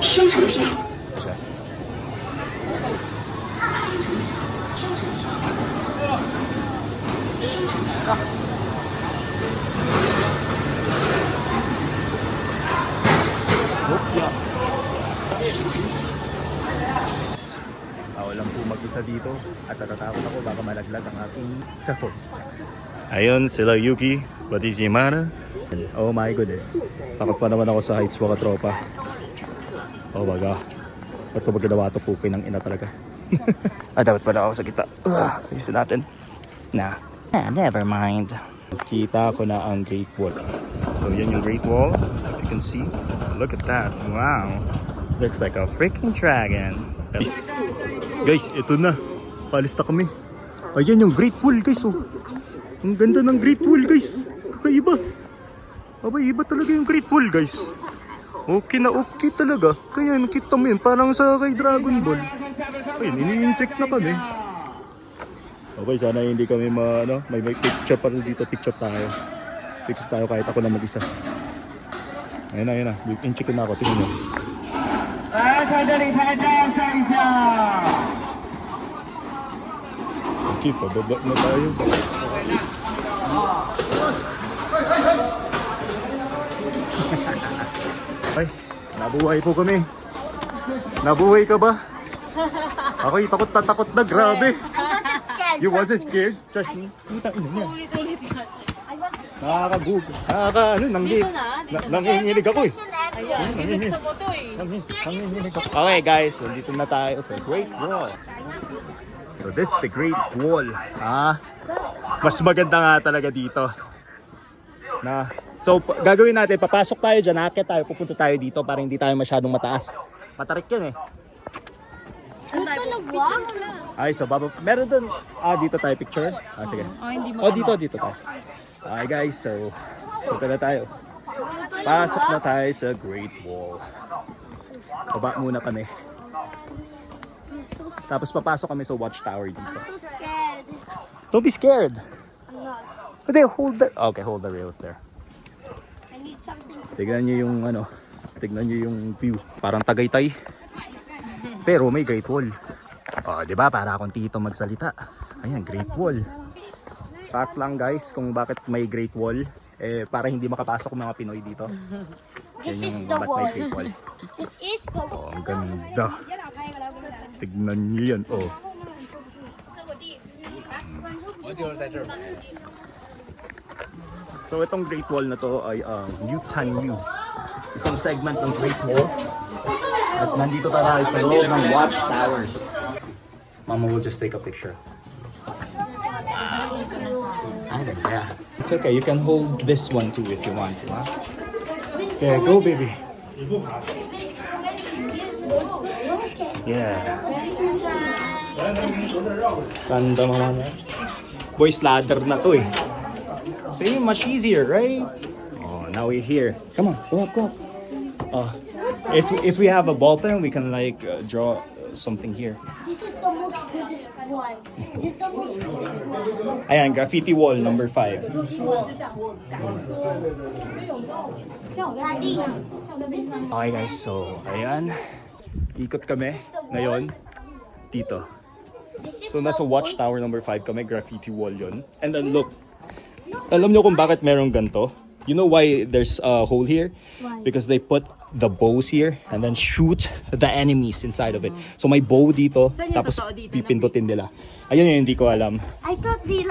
双程票。 Ako lang po mag-isa dito at natatakot ako baka malaglag ang aking cellphone. Ayun sila Yuki, pati si Mana. Oh my goodness. Takot pa naman ako sa heights mga tropa. Oh my god. Ba't ko ba ginawa ito pukin ng ina talaga? Dapat pala ako sa kita. Ayusin natin. Never mind. Kita ko na ang Great Wall. So yan yung Great Wall. If you can see. Look at that. Wow. Looks like a freaking dragon. Guys, ito na. Palis na kami. Ayan yung Great Wall guys. Oh. Ang ganda ng Great Wall guys. Kakaiba. Abay, iba talaga yung Great Wall guys. Okay na okay talaga. Kaya nakita mo yun. Parang sa kay Dragon Ball. Ayun, ini-incheck na kami. Okay, sana hindi kami may picture pa rin dito. Picture tayo. Picture tayo kahit ako na mag-isa. Ayun na. In-check na ako. Tingnan mo. Okay, pababa na tayo. Ay, nabuhay po kami. Nabuhay ka ba? Ako'y takot na, grabe. I wasn't scared. You wasn't scared? Trust me. Ulit-ulit nga siya. Nakakabug. Nanginginig ako eh. Ayan, ginusto ko to eh. Nanginginig ako. Okay guys, so dito na tayo sa Great Wall. So this is the Great Wall. Mas maganda nga talaga dito. So gagawin natin, papasok tayo dyan, akit tayo, pupunta tayo dito para hindi tayo masyadong mataas. Matarik yan eh. You're gonna walk? Ay, so baba, meron dun. Dito tayo picture. Sige. Hindi mo Dito tayo. Okay guys, so punta na tayo. Pasok na tayo sa Great Wall. Baba muna kami. Tapos papasok kami sa Watchtower dito. I'm so scared. Don't be scared. I'm not. Okay, hold the rails there. I need something. Tignan niyo yung view. Parang Tagaytay. Pero may Great Wall. Di ba? Para akong tito magsalita. Ayan, Great Wall. Fact lang guys kung bakit may Great Wall. Para hindi makapasok ng mga Pinoy dito. This Yan is yung the ba't wall. may Great Wall. This is the wall. Ang ganda. Tignan niyo yan. So itong Great Wall na to ay Yutanyu. Isang segment ng Great Wall. At nandito tayo sa loob ng Watchtower. Mama will just take a picture. Yeah. It's okay, you can hold this one too if you want to. Okay, go baby. Yeah. Ganda naman. Boys ladder na to eh. See, much easier, right? Now we're here. Come on, go up. If we have a ball pen, we can like draw something here. This is the most goodest one. This is the most goodest one. Ayan, graffiti wall number 5. Daddy, Okay guys, so ayan. Ikot kami ngayon dito. this is So nasa the Watchtower number 5 kami, graffiti wall yon. And then look, alam nyo kung bakit merong ganito? You know why there's a hole here? Why? Because they put the bows here and then shoot the enemies inside of it. So may bow dito, Saan yung tapos totoo dito? pipindutin nila. Ayun yung hindi ko alam. I thought they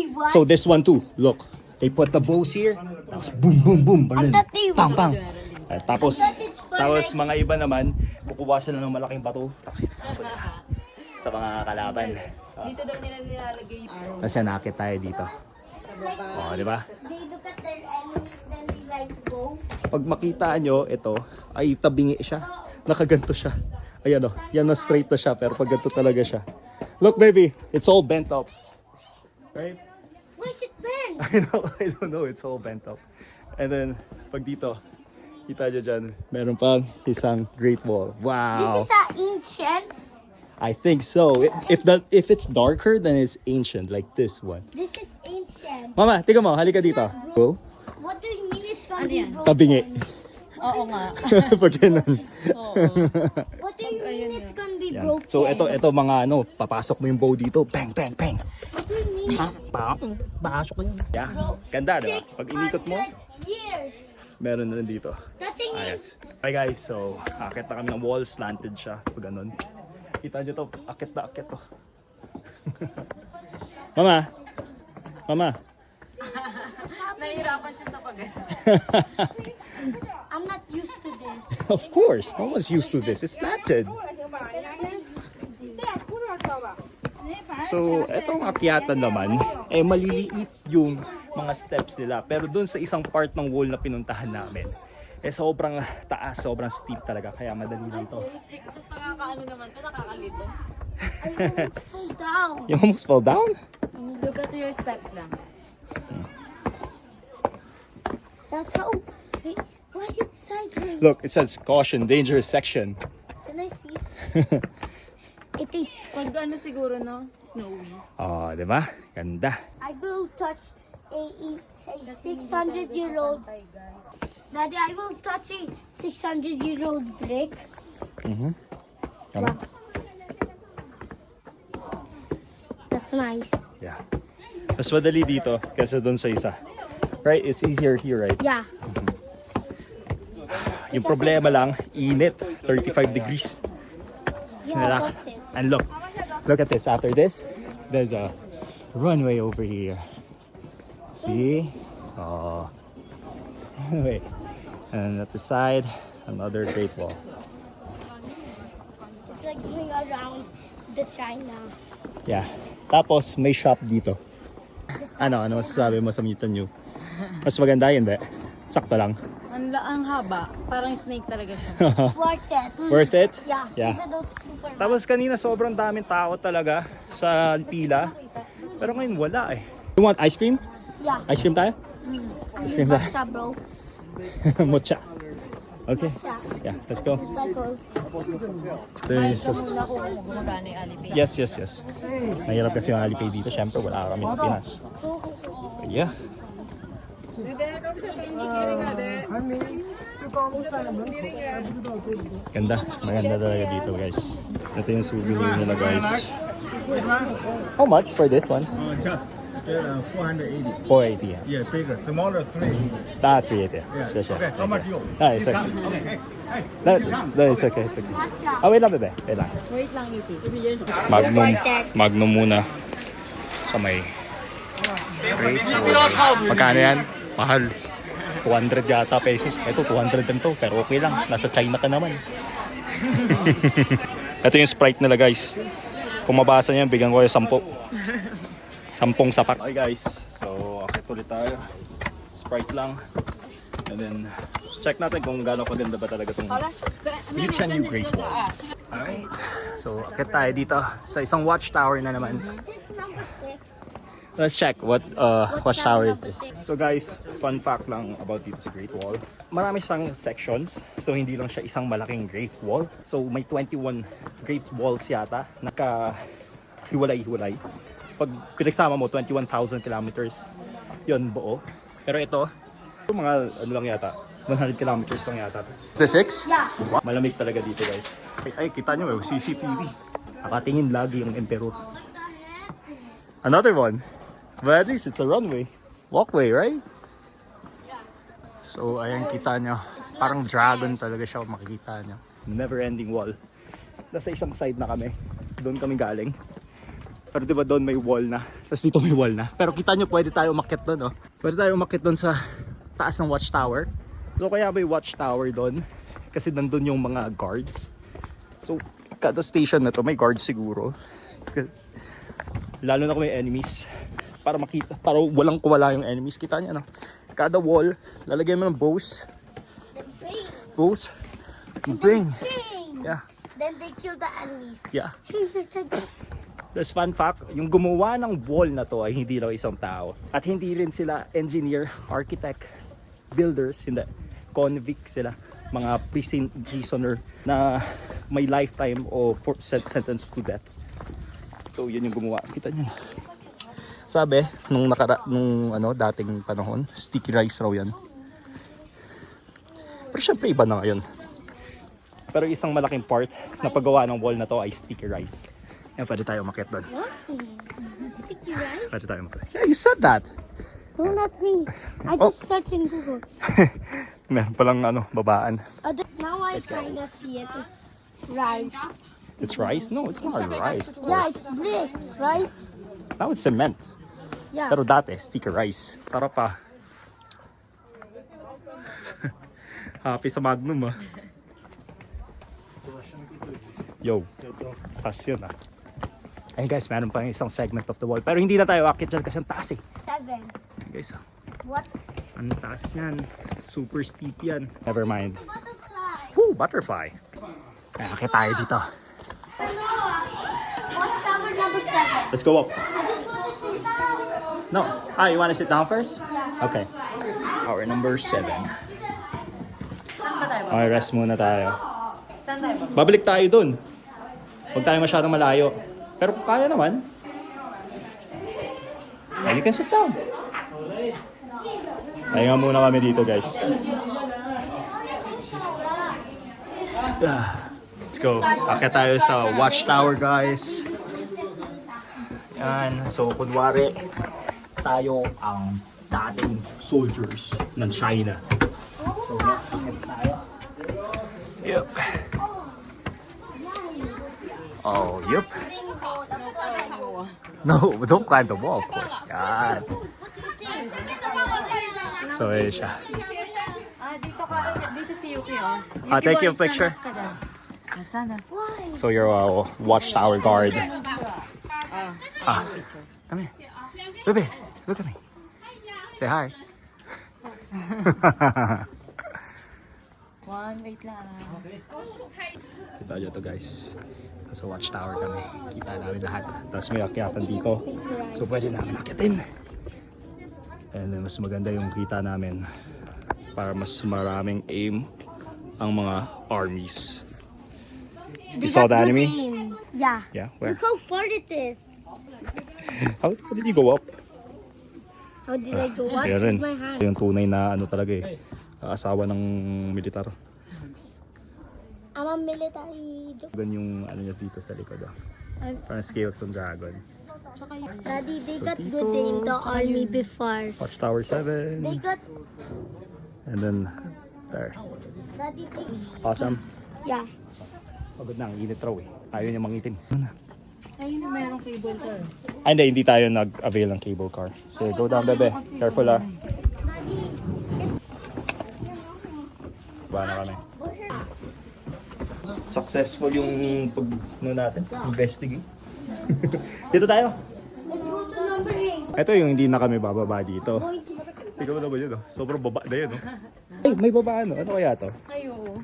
what? So this one too, look. They put the bows here, tapos boom, boom, boom, I thought they pang, pang. Tapos, I thought it's fun tapos like- mga iba naman, kukuha sila ng malaking bato. Sa mga kalaban. Dito daw nila nilalagay yung Kasi nakit tayo dito. Di ba? They look at their enemies, then they like go. Pag makita nyo, ito, ay tabingi siya. Nakaganto siya. Ayan o, yan na straight na siya, pero pag ganito talaga siya. Look baby, it's all bent up. Right? Why is it bent? I don't know, it's all bent up. And then, pag dito, kita nyo dyan, meron pang isang Great Wall. Wow! This is an ancient. I think so. If it's darker, then it's ancient, like this one. This is ancient. Mama, tingnan mo, halika dito. Cool. What do you mean it's gonna be broken? Tabingi. Oo nga. Pag ganun. Oo. What do you mean it's gonna be Yan. broken? So ito mga ano, papasok mo yung bow dito. Bang, bang, bang. What do you mean? Pasok ko yun. Yeah. Ganda, diba? Pag inikot mo, 600 years. meron na rin dito. The thing is, Ayos. Hi guys, so akit na kami ng wall, slanted siya. Pag ganun. Kita nyo to, akit na akit to. Mama! Mama! Nahihirapan siya sa pag I'm not used to this. Of course, no one's used to this. It's slanted. So, etong akyatan naman, maliliit yung mga steps nila. Pero dun sa isang part ng wall na pinuntahan namin, sobrang taas, sobrang steep talaga. Kaya madali lang to. Tapos nakakaano naman to, nakakalito. I almost fall down. You almost fell down? Look at your steps lang. That's how. Why is it sideways? Look, it says caution, dangerous section. Can I see? It is. Pag ano siguro, no? Snowy. Oh, di ba? Ganda. I will touch a 600-year-old. Daddy, I will touch a 600-year-old brick. Tama? That's nice. Yeah. Mas madali dito kaysa doon sa isa. Right? It's easier here, right? Yeah. Yung problema lang, init. 35 degrees. Yeah, that's it. And look at this. After this, there's a runway over here. See? Oh. Wait. And at the side, another Great Wall. It's like going around the China. Yeah. Tapos, may shop dito. Ano masasabi mo sa Newton New? Mas maganda yun, be? Sakto lang. Ang haba. Parang snake talaga siya. Worth it. Worth it? Yeah. Yeah. Even though it's super hot. Tapos kanina sobrang daming tao talaga sa pila. Pero ngayon wala eh. You want ice cream? Yeah. Ice cream tayo? I cream need tayo. matcha, bro. Mocha. Okay. Matcha. Yeah, let's go. Cycle. Kahit ka muna kung gumagana yung Alipay. Yes. Mahirap kasi yung Alipay dito. Siyempre wala kami sa Pinas. Yeah. Ganda. Maganda talaga dito guys. Ito yung souvenir nila guys. How much for this one? Just 480. 480. Yeah. Yeah, bigger. Smaller 380. 380. Yeah. Sure, sure. Okay, how much you? It's okay. Okay, hey, No, you come. no, it's okay. It's okay. Matcha. Oh, wait lang, bebe. Wait lang. Wait lang, Iti. Magnum muna sa may magkano yan? Mahal. 200 yata pesos. Ito 200 din to, pero okay lang. Nasa China ka naman. Ito yung Sprite nila guys. Kung mabasa niyan, bigyan ko yung 10. 10 sapat. Okay guys, so akit ulit tayo. Sprite lang. And then check natin kung gaano kaganda ba talaga itong Newton New Great Wall. Alright, so akit tayo dito sa isang watchtower na naman. This is number 6. Let's check what watchtower is this. Number 6. So guys, fun fact lang about dito sa Great Wall. Marami siyang sections. So hindi lang siya isang malaking Great Wall. So may 21 Great Walls yata. Hiwalay-hiwalay. Pag pinagsama mo, 21,000 kilometers. Yun, buo. Pero ito, mga ano lang yata, 100 kilometers lang yata. The 6? Yeah. Malamig talaga dito guys. Ay, kita nyo, CCTV. Nakatingin lagi yung emperor. Another one. But at least it's a runway. Walkway, right? So, ayan, kita nyo. Parang dragon talaga siya, makikita nyo. Never-ending wall. Nasa isang side na kami. Doon kami galing. Pero diba doon may wall na. Tapos dito may wall na. Pero kita nyo, pwede tayo umakyat doon, oh. Pwede tayo umakyat doon sa taas ng watchtower. So, kaya may watchtower doon. Kasi nandun yung mga guards. So, kada station na to, may guards siguro. Lalo na kung may enemies. Para makita, para walang kuwala yung enemies. Kita niya, no? Kada wall, lalagyan mo ng bows. Bows. Bing. Bang! Yeah. Then they kill the enemies. Yeah. That's That's fun fact, yung gumawa ng wall na to ay hindi raw isang tao. At hindi rin sila engineer, architect, builders, hindi. Convict sila. Mga prisoner na may lifetime o sentence to death. So yun yung gumawa. Kita niyo. Sabi, nung dating panahon, sticky rice raw yan. Pero syempre iba na ngayon. Pero isang malaking part na paggawa ng wall na to ay sticky rice. Yan, pwede tayo umakyat doon. What? Sticky rice? Pwede tayo umakyat. Yeah, you said that. No, not me. I Oh. just searched in Google. Meron palang babaan. Now I kind of see it. It's rice. It's rice? No, it's not rice. Of Yeah, course. it's bricks, right? Now it's cement. Yeah. Pero dati, sticky rice. Sarap pa. Happy sa Magnum ah. Yo, sas yun ah. Ayun guys, meron pa isang segment of the wall. Pero hindi na tayo akit dyan kasi ang taas eh. 7. Ayun guys, What? ang taas yan. Super steep yan. Never mind. Butterfly. Woo, butterfly. Ay, akit tayo dito. What's number 7? Let's go up. I just want to sit down. No. Ah, you want to sit down first? Okay. Our number 7. Saan ba tayo? Okay, rest muna tayo. Saan tayo? Babalik tayo dun. Huwag tayo masyadong malayo. Pero kung kaya naman, you can sit down. Pahinga muna kami dito guys. Let's go. Akit tayo sa watchtower guys. Yan. So kunwari, tayo ang dating soldiers ng China. So akit tayo. Yep. Oh, yep. No, don't climb the wall, of course. God. So, ayun siya. Dito si Yuki, oh. Ah, take you a picture. Sana. So, you're a watchtower guard. Ah, come here. Bebe, look at me. Say hi. Wait lang. Kita nyo to guys. Sa watchtower kami. Kita namin lahat. Tapos may akyatan dito. So pwede namin akyatin. And then mas maganda yung kita namin. Para mas maraming aim ang mga armies. You saw the enemy? Yeah. Yeah, where? Look how far it is. How did you go up? How did I go up Kaya rin. with my hand? Yung tunay na talaga eh. Asawa ng militar. I'm a military. Gan yung niya dito sa likod. Parang scales ng dragon. Daddy, they got good in the army before. Watchtower 7. They got, And then, there. Daddy, they, Awesome. yeah. Pagod na, ang init raw eh. Ayaw niya mangitin. Ayun na merong cable car. Ay, hindi tayo nag-avail ng cable car. So, go down, bebe. Careful ah. Ba na kami. Successful yung natin. Investigate. Dito tayo. Let's go to number 8. Ito yung hindi na kami bababa dito. Ikaw na ba yun? Sobrang baba na yun. Ay, may baba ano? Ano kaya to? Ay, oo.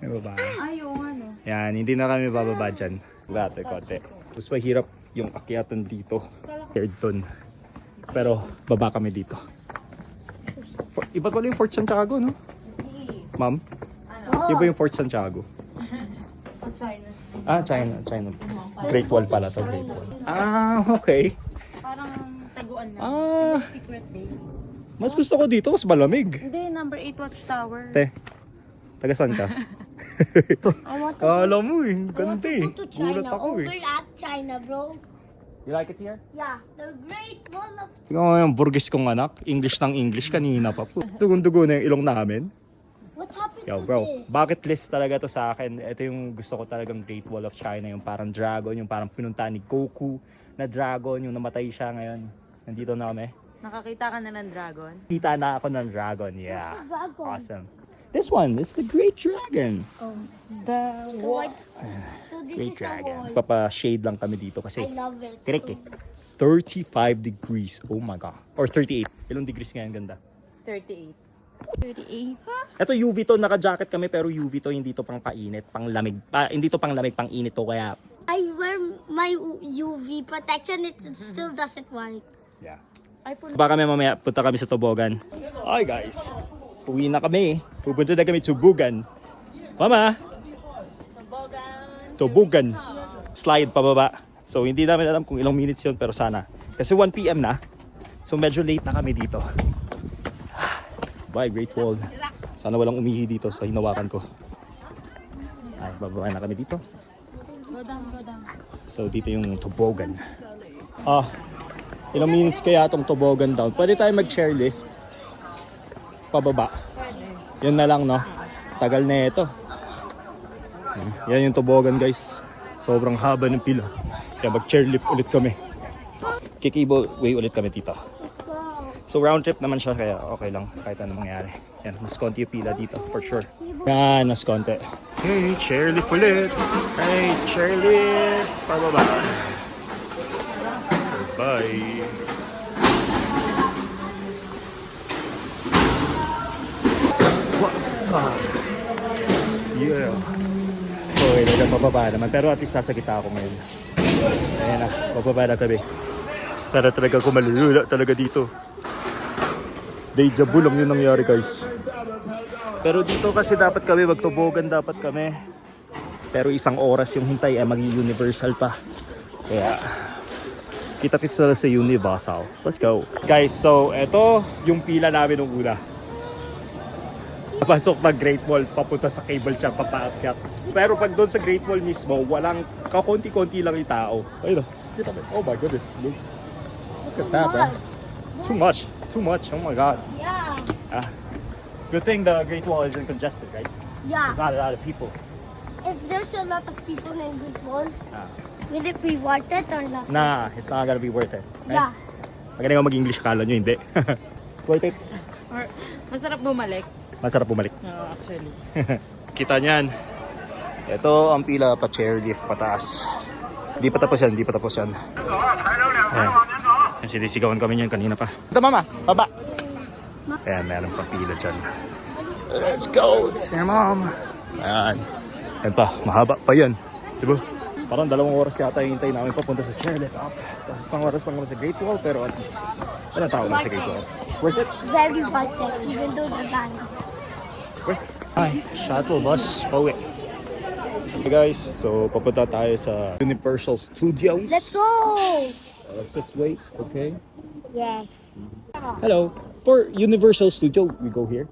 May baba. Ay, oo, ano. Yan, hindi na kami bababa dyan. Konti. Mas mahirap yung akyatan dito. Third ton. Pero baba kami dito. Iba pala yung Fort Santiago, no? Ma'am? Iba yung Fort Santiago. China. Ah, China. Great Wall pala to. Great Wall. Ah, okay. Parang taguan na. Ah. Secret days. Mas gusto ko dito, mas malamig. Hindi, number 8 watchtower. Te, taga saan ka? I want to Kala mo eh, I want ganda to eh. go to China. Gulat ako Over eh. at China, bro. You like it here? Yeah, the Great Wall of Tingnan mo yung burgis kong anak. English ng English kanina pa po. Dugon-dugo na yung ilong namin. What happened Yo to bro, this? bucket list talaga to sa akin. Ito yung gusto ko talagang Great Wall of China. Yung parang dragon, yung parang pinunta ni Goku na dragon. Yung namatay siya ngayon. Nandito na kami. Nakakita ka na ng dragon? Kita na ako ng dragon. Yeah. Dragon. Awesome. This one is the Great Dragon. The So, so this Great is a Dragon. wall. Papa-shade lang kami dito kasi I love it. direct eh. 35 degrees. Oh my God. Or 38. Ilang degrees ngayon ganda? 38. 38? Ito UV to, naka-jacket kami pero UV to, hindi to pang painit, pang lamig. Hindi to pang lamig, pang init to kaya. I wear my UV protection. It still doesn't work. Yeah. Ay, puno. Baka kami mamaya punta kami sa Tubogan. Hi guys. Uwi na kami. Pupunta na kami sa Tubogan. Mama. Tubogan. Slide pababa. So hindi namin alam kung ilang minutes yun pero sana. Kasi 1 PM na. So medyo late na kami dito. Bye Great Wall. Sana walang umihi dito sa hinawakan ko. Ay, bababa na kami dito. Go down, go down. So, dito yung toboggan. Ilang minutes kaya itong toboggan down? Pwede tayo mag-chairlift. Pababa. Yun na lang, no? Tagal na ito. Yan yung toboggan, guys. Sobrang haba ng pila. Kaya mag-chairlift ulit kami. Kikibo way ulit kami dito. So round trip naman siya kaya okay lang kahit ano mangyari. Yan, mas konti yung pila dito for sure. Yan, mas konti. Hey, chairlift ulit. Hey, chairlift. Pababa. Bye. Yeah. So, ilaga pababa naman. Pero at least nasa kita ako ngayon. Ayan na, pababa na tabi. Para talaga kumalula talaga dito. Deja vu lang yung nangyari, guys. Pero dito kasi dapat kami magtubogan, dapat kami. Pero isang oras yung hintay ay mag-universal pa. Kaya kita-kits na sa Universal. Let's go. Guys, so eto yung pila namin nung una. Pasok na Great Wall, papunta sa cable car, papaakyat. Pero pag doon sa Great Wall mismo, walang kakunti-kunti lang yung tao. Ayun o, kita mo. Oh my goodness, look at that, bro. Too much. Too much, oh my god. Yeah. Good thing the Great Wall isn't congested, right? Yeah. There's not a lot of people. If there's a lot of people in Great Walls, will it be worth it or not? Nah, it's not gonna be worth it. Right? Yeah. Magaling ako mag-English, kala nyo hindi. Worth it. Or, masarap bumalik. Masarap bumalik. No, actually. Kita niyan. Ito ang pila pa chairlift pataas. Hindi pa tapos yan, hindi pa tapos yan. Ayan. Sinisigawan kami niyan kanina pa. Ito mama, baba. Ayan, meron pa pila dyan. Let's go! It's your mom. Ayan. Ayan pa, mahaba pa yan. Diba? Parang 2 oras yata yung hintay namin papunta sa chairlift up. Tapos 1 oras lang kami sa Great Wall, pero at least ilang tao na sa Great Wall. Worth it? Very worth it, even though the van. Hi, shuttle bus, pauwi. Hey guys, so papunta tayo sa Universal Studios. Let's go! Let's just wait, okay? Yes. Hello. For Universal Studio, we go here.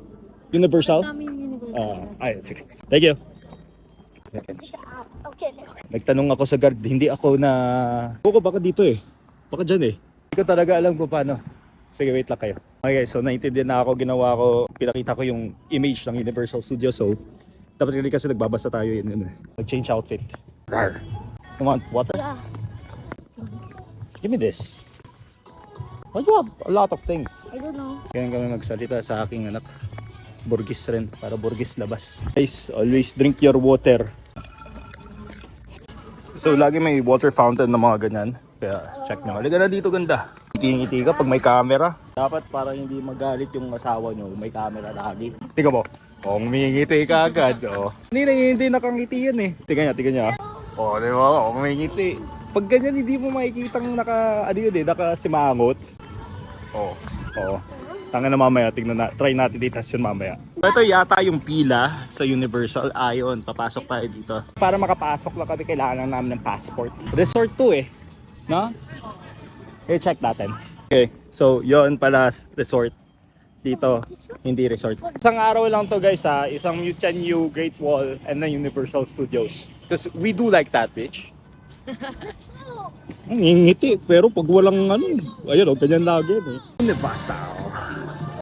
Universal? Ay, sige. Thank you. Okay. Nagtanong ako sa guard, hindi ako na... Baka dito eh. Baka dyan eh. Hindi ko talaga alam kung paano. Sige, wait lang kayo. Okay guys, so naintindihan na ako, ginawa ko, pinakita ko yung image ng Universal Studio. So, dapat kasi nagbabasa tayo yun. Nag-change outfit. Rar. You want water? Yeah. Give me this. Why do you have a lot of things? I don't know. Ganyan kami magsalita sa aking anak. Burgis rin, para burgis labas. Guys, always drink your water. So, lagi may water fountain na mga ganyan. Kaya, check nyo. Halika na dito, ganda. Ngiti-ngiti ka pag may camera. Dapat para hindi magalit yung asawa nyo, may camera lagi. Tiga mo. Kung ngingiti ka agad, oh. Hindi nakangiti yan eh. Tiga niya. Oh, di ba? Kung ngingiti. Pag ganyan, hindi mo makikitang nakasimangot. Oh. Tanga na mamaya, try natin itas yun mamaya. Ito yata yung pila sa Universal. Ayon, papasok tayo dito. Para makapasok lang kami, kailangan lang namin ng passport. Resort 2 eh. No? Okay, check natin. Okay, so yon pala resort. Dito, hindi resort. Isang araw lang to guys ha. Isang Mutianyu, Great Wall, and then Universal Studios. Because we do like that, bitch. Ngingiti, pero pag walang ayun ganyan lagi eh. Universal.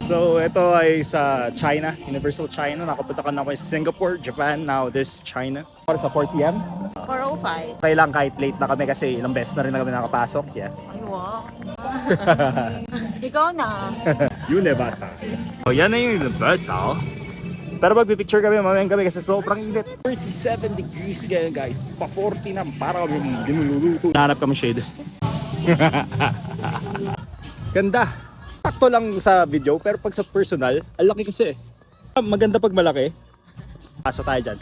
So, ito ay sa China, Universal China. Nakapunta ka na ako sa Singapore, Japan, now this China. Para sa 4 p.m. 4:05. Okay lang kahit late na kami kasi ilang beses na rin kami nakapasok. Yeah. Ay, wow. Ikaw na. Universal. So, yan na yung Universal. Pero magpipicture kami, mamayan kami kasi sobrang init. 37 degrees ganyan guys. Pa 40 na, para kami binululuto. Nahanap kami shade. Ganda. Sakto lang sa video, pero pag sa personal, ang laki kasi. Maganda pag malaki. Pasok tayo dyan.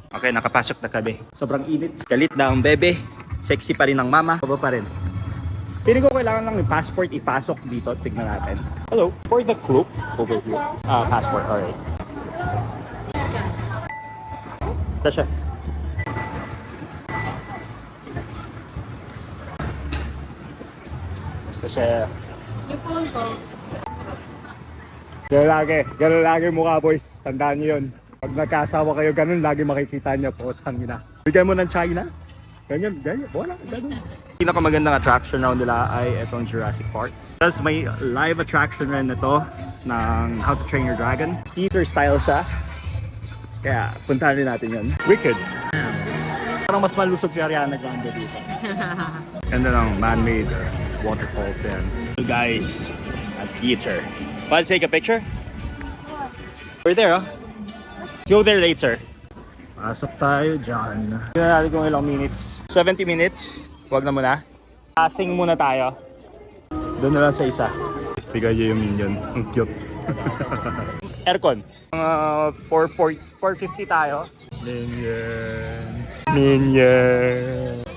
Okay, nakapasok na kami. Sobrang init. Galit na ang bebe. Sexy pa rin ang mama. Baba pa rin. Piling ko kailangan lang yung passport ipasok dito. Tignan natin. Hello, for the group overview. Passport, alright. Ito siya. Ito siya. Yung phone ko. Ganun lagi mukha boys. Tandaan nyo yun. Pag nagkasawa kayo, ganun lagi makikita nyo po. Tangina. Bigyan mo ng China. Ganyan. Wala, ganun. Pinakamagandang attraction raw nila ay itong Jurassic Park. Tapos may live attraction rin ito ng How to Train Your Dragon. Theater style siya. Kaya puntahan rin natin yun. Wicked. Parang mas malusog si Ariana Grande dito. Ganda ng man-made waterfalls yan. So guys, at theater. Want to take a picture? We're there, huh? Let's go there later. Pasok tayo dyan. Tignan natin kung ilang minutes. 70 minutes. Huwag na muna. Sing muna tayo. Doon na lang sa isa. Tignan nyo yung minion. Ang cute. Aircon. 450 tayo. Minion.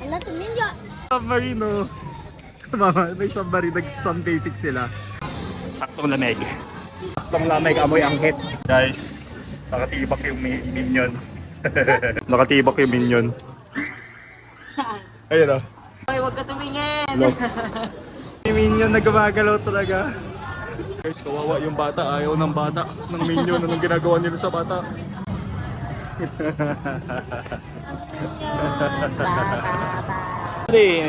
Another minion. Submarino. Mama, may submarino. Nag-sunbathing sila. Saktong lamig. Saktong lamig. Amoy anghit. Guys, nakatibak yung minion. Nakatibak yung minion. Saan? Ayun o. Ay, huwag ka tumingin! Look. Yung minion na gumagalaw talaga. Guys, kawawa yung bata. Ayaw ng bata. Ng minion. Anong ginagawa nila sa bata?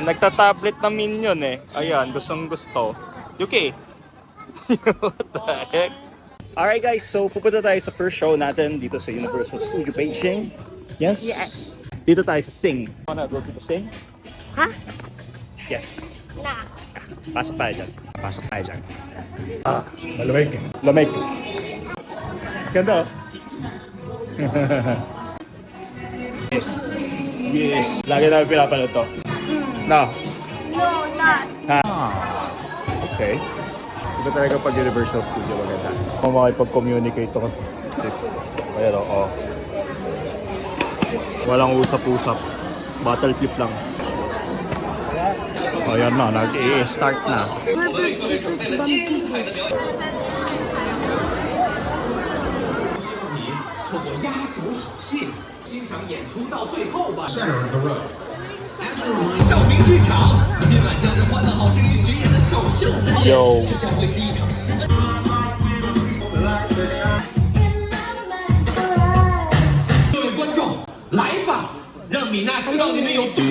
Nagta-tablet ng minion eh. Ayan, gustong gusto. Yuki! What the heck? Alright guys, so pupunta tayo sa first show natin dito sa Universal Studio Beijing. Yes? Yes. Dito tayo sa Sing. Wanna go to the Sing? Huh? Yes. Nah. Pasok tayo dyan. Pasok tayo dyan. Malamig. Lamig. Ganda oh. Yes. Yes. Lagi namin pinapanood to. No. No, not. Okay. Iba talaga pag Universal Studio maganda. Kung makipag-communicate ako. Ayan o. Walang usap-usap. Battle flip lang. Ayan na, nag-i-start na. Yo. 各位观众，来吧，让米娜知道你们有多。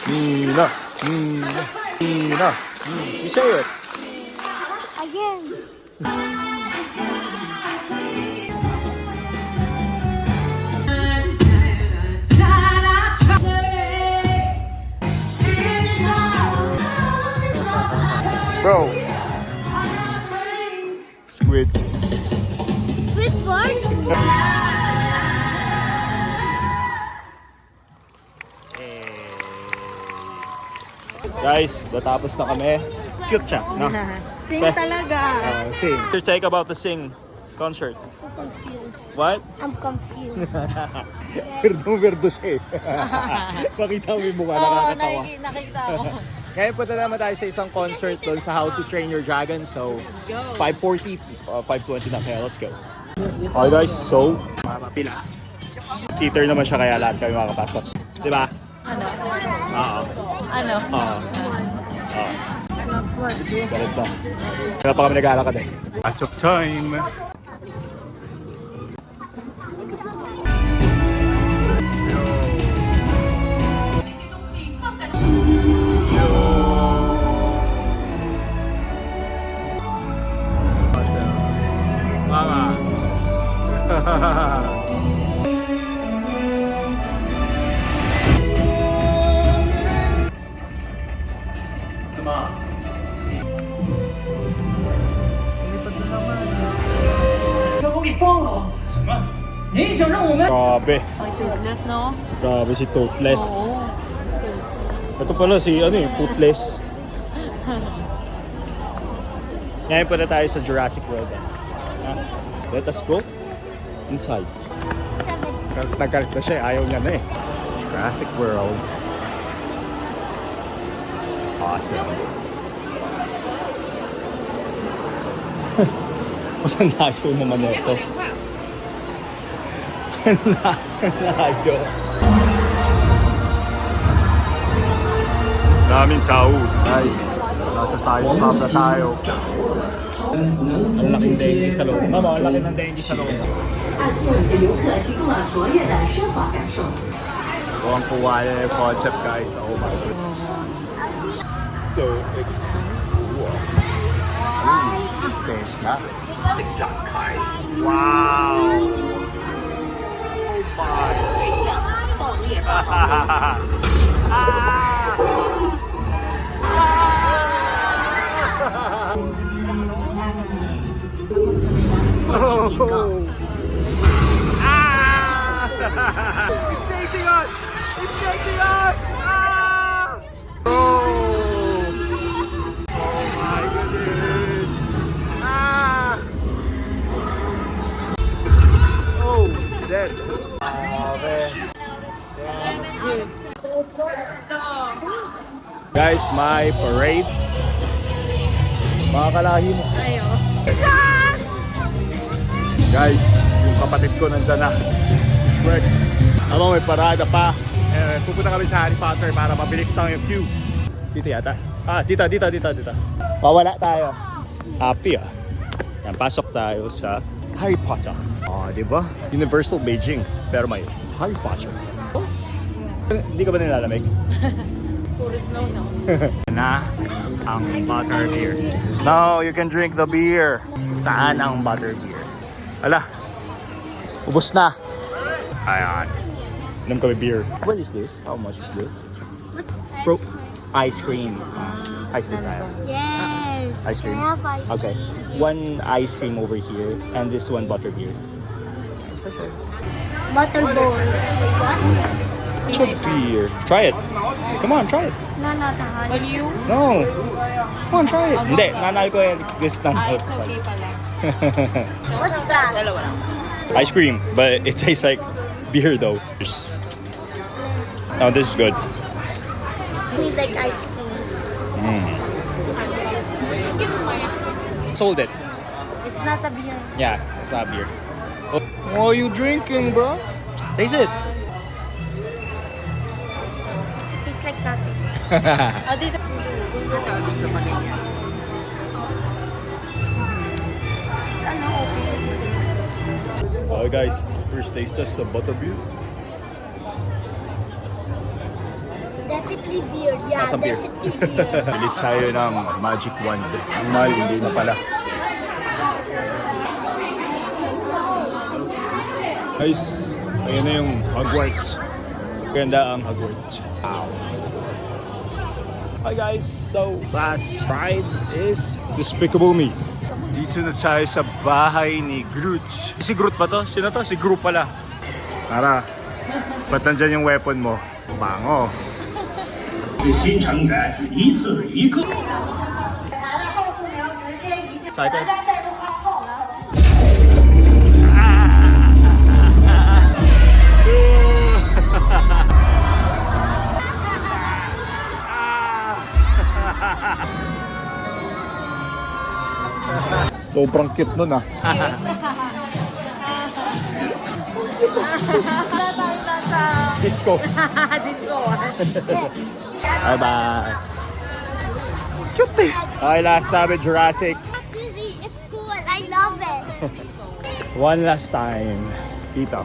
Nina. You say it. Again. Bro. Squid. Squidward? Guys, natapos na kami. Cute siya, no? Sing talaga. Sing. Your take about the Sing concert. I'm so confused. What? I'm confused. Weirdo siya eh. Pakita mo yung mukha, nakakatawa. Nakita ko. Ngayon punta naman tayo sa isang concert doon sa How to Train Your Dragon. So, 5:40, 5:20 na kaya. Let's go. Okay guys, so, pila. Theater naman siya kaya lahat kayo makakapasok. Diba? Ano? Oo. Ano? Oo. Galit ba? Kaya pa kami nag-aalakad eh. Pasok time! Mama! Grabe. Ay, toothless, no? Grabe si Toothless. Oo. Ito pala si Toothless. Ngayon pa na tayo sa Jurassic World. Let us go inside. 7. Nagkalit na siya, ayaw niya na eh. Jurassic World. Awesome. Ang layo naman ito. Ang layo. Daming tao. Guys, nasa nasa science lab na tayo. Ang laking dengue sa loob. Mama, ang laki ng dengue sa loob. 按错的游客提供了卓越的奢华感受。 Buwang kuha na yung concept, guys. Oh my God. So exciting. There's not. Wow! It's chasing us! It's chasing us! Ah! Oh! Oh my goodness! Ah! Oh, it's dead. Guys, my parade. Mga kalahi mo. Guys, yung kapatid ko nandyan na. Work. Ano, may parada pa. Pupunta kami sa Harry Potter para mabilis lang yung queue. Dito yata. Ah, dito. Mawala tayo. Happy ah. Yan, pasok tayo sa Harry Potter. Ah, di ba? Universal Beijing. Pero may Harry Potter. Hindi ka ba nilalamig? Puro snow na. Na ang butter beer. Now you can drink the beer. Saan ang butter beer? Ala, ubos na. Ayan. Inom kami beer. What is this? How much is this? Ice cream. Ice cream tayo. Yes. Ice cream. I have ice Okay. cream. One ice cream over here and this one butter beer. Butter balls. What? Butter beer. Try it. Come on, try it. No, not a honey. Will you? No. Come on, try it. Hindi, non-alcohol. This is Ah, non-alcohol. it's okay pala. What's that? Dalawa lang. Ice cream, but it tastes like beer though. Oh, this is good. We like ice cream. Sold it. It's not a beer. Yeah, it's not beer. Oh, what are you drinking, bro? Taste it. Tastes like nothing. Ah, dito. Ito, dito pa ganyan. It's ano, okay. Oh guys, first taste test the butter beer. Definitely beer. Yeah, Nasa beer. definitely beer. Pilit tayo ng magic wand. Ang mahal, hindi na pala. Guys, ayun na yung Hogwarts. Ganda ang Hogwarts. Wow. Hi guys, so last rides is Despicable Me. Dito na tayo sa bahay ni Groot. Si Groot ba to? Sino to? Si Groot pala. Tara, ba't nandyan yung weapon mo? Bango. 是新成员一次一个。 Excited? Sobrang cute nun ah. Disco. Disco. Bye bye. Cute eh. Okay, last namin Jurassic. Dizzy, it's cool. I love it. One last time. Dito.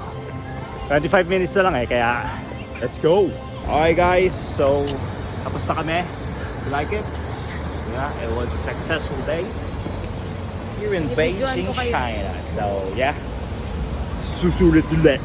25 minutes na lang eh, kaya let's go. Okay guys, so tapos na kami. You like it? Yeah, it was a successful day here in Beijing, China. So yeah, susulit ulit.